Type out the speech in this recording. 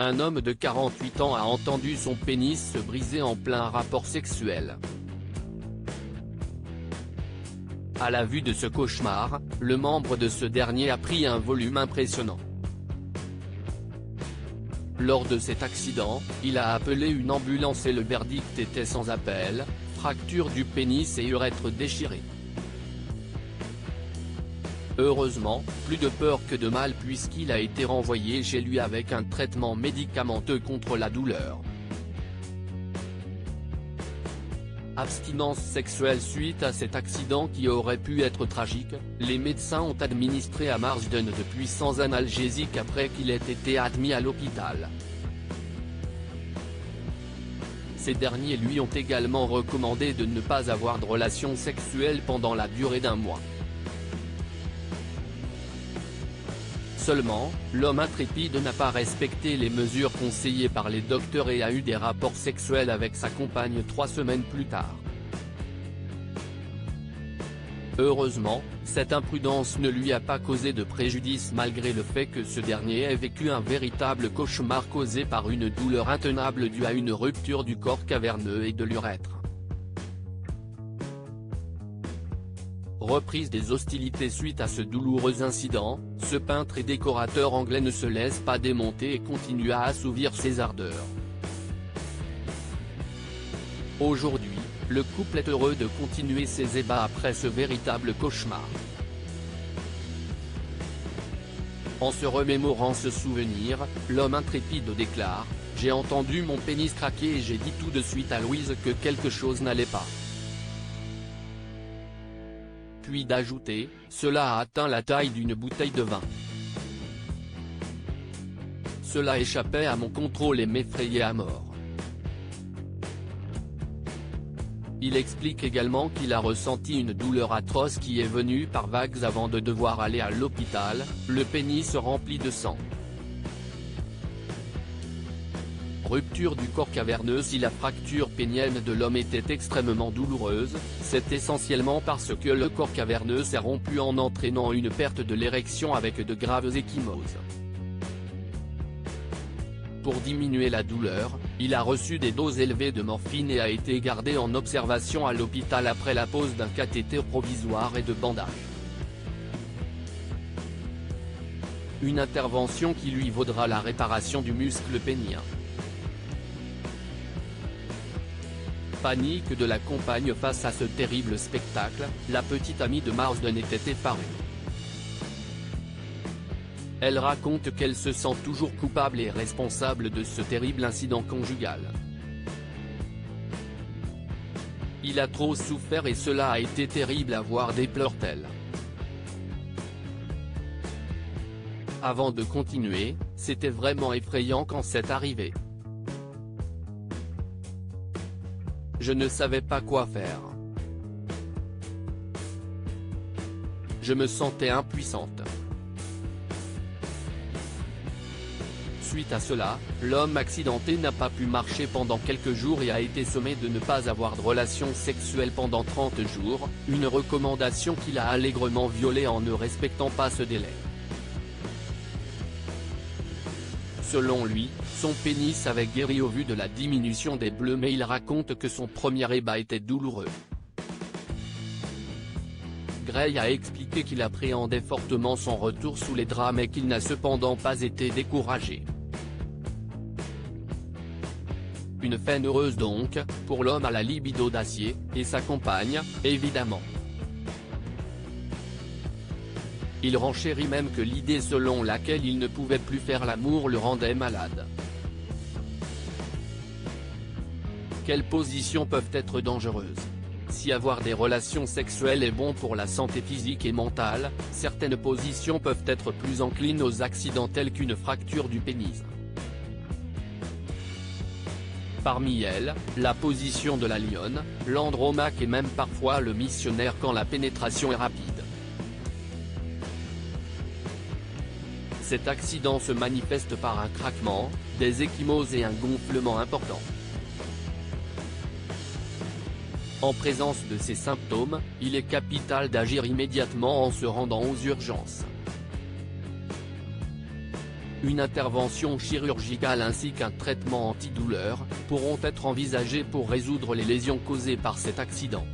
un homme de 48 ans a entendu son pénis se briser en plein rapport sexuel. À la vue de ce cauchemar, le membre de ce dernier a pris un volume impressionnant. Lors de cet accident, il a appelé une ambulance et le verdict était sans appel, fracture du pénis et urètre déchiré. Heureusement, plus de peur que de mal puisqu'il a été renvoyé chez lui avec un traitement médicamenteux contre la douleur. Abstinence sexuelle suite à cet accident qui aurait pu être tragique, les médecins ont administré à Marsden de puissants analgésiques après qu'il ait été admis à l'hôpital. Ces derniers lui ont également recommandé de ne pas avoir de relations sexuelles pendant la durée d'un mois. Seulement, l'homme intrépide n'a pas respecté les mesures conseillées par les docteurs et a eu des rapports sexuels avec sa compagne 3 semaines plus tard. Heureusement, cette imprudence ne lui a pas causé de préjudice malgré le fait que ce dernier ait vécu un véritable cauchemar causé par une douleur intenable due à une rupture du corps caverneux et de l'urètre. Reprise des hostilités suite à ce douloureux incident, ce peintre et décorateur anglais ne se laisse pas démonter et continue à assouvir ses ardeurs. Aujourd'hui, le couple est heureux de continuer ses ébats après ce véritable cauchemar. En se remémorant ce souvenir, l'homme intrépide déclare « J'ai entendu mon pénis craquer et j'ai dit tout de suite à Louise que quelque chose n'allait pas. » Puis d'ajouter « Cela a atteint la taille d'une bouteille de vin. Cela échappait à mon contrôle et m'effrayait à mort. » Il explique également qu'il a ressenti une douleur atroce qui est venue par vagues avant de devoir aller à l'hôpital, le pénis rempli de sang. Rupture du corps caverneux. Si la fracture pénienne de l'homme était extrêmement douloureuse, c'est essentiellement parce que le corps caverneux s'est rompu en entraînant une perte de l'érection avec de graves ecchymoses. Pour diminuer la douleur, il a reçu des doses élevées de morphine et a été gardé en observation à l'hôpital après la pose d'un cathéter provisoire et de bandages. Une intervention qui lui vaudra la réparation du muscle pénien. Panique de la compagne face à ce terrible spectacle, la petite amie de Marsden était effarée. Elle raconte qu'elle se sent toujours coupable et responsable de ce terrible incident conjugal. Il a trop souffert et cela a été terrible à voir, déplore-t-elle. Avant de continuer, c'était vraiment effrayant quand c'est arrivé. Je ne savais pas quoi faire. Je me sentais impuissante. Suite à cela, l'homme accidenté n'a pas pu marcher pendant quelques jours et a été sommé de ne pas avoir de relations sexuelles pendant 30 jours, une recommandation qu'il a allègrement violée en ne respectant pas ce délai. Selon lui, son pénis avait guéri au vu de la diminution des bleus, mais il raconte que son premier ébat était douloureux. Gray a expliqué qu'il appréhendait fortement son retour sous les draps mais qu'il n'a cependant pas été découragé. Une fin heureuse donc, pour l'homme à la libido d'acier, et sa compagne, évidemment. Il renchérit même que l'idée selon laquelle il ne pouvait plus faire l'amour le rendait malade. Quelles positions peuvent être dangereuses? Si avoir des relations sexuelles est bon pour la santé physique et mentale, certaines positions peuvent être plus enclines aux accidents tels qu'une fracture du pénis. Parmi elles, la position de la lionne, l'andromaque et même parfois le missionnaire quand la pénétration est rapide. Cet accident se manifeste par un craquement, des ecchymoses et un gonflement important. En présence de ces symptômes, il est capital d'agir immédiatement en se rendant aux urgences. Une intervention chirurgicale ainsi qu'un traitement antidouleur pourront être envisagés pour résoudre les lésions causées par cet accident.